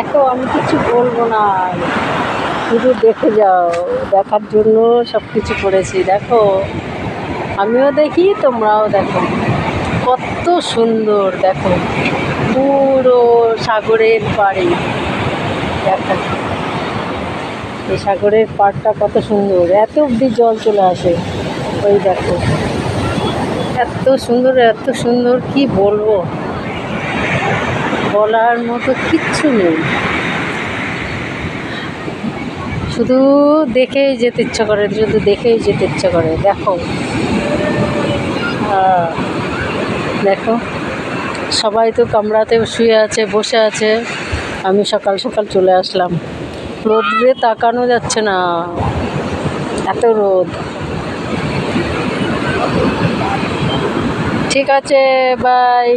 দেখো, আমি কিছু বলবো না আর, শুধু দেখে যাও। দেখার জন্য সব কিছু করেছি। দেখো, আমিও দেখি, তোমরাও দেখো। কত সুন্দর দেখো, পুরো সাগরের পাড়ে। দেখো, এই সাগরের পাড়টা কত সুন্দর, এত অবধি জল চলে আসে। ওই দেখো, এত সুন্দর, এত সুন্দর, কি বলবো, বলার মতো কিচ্ছু নেই। শুধু দেখেই যেতে ইচ্ছা করে, শুধু দেখেই যেতে ইচ্ছা করে। দেখো, দেখো, সবাই তো কামরাতে শুয়ে আছে, বসে আছে। আমি সকাল সকাল চলে আসলাম। রোদ্রে তাকানো যাচ্ছে না, এত রোদ। ঠিক আছে, বাই।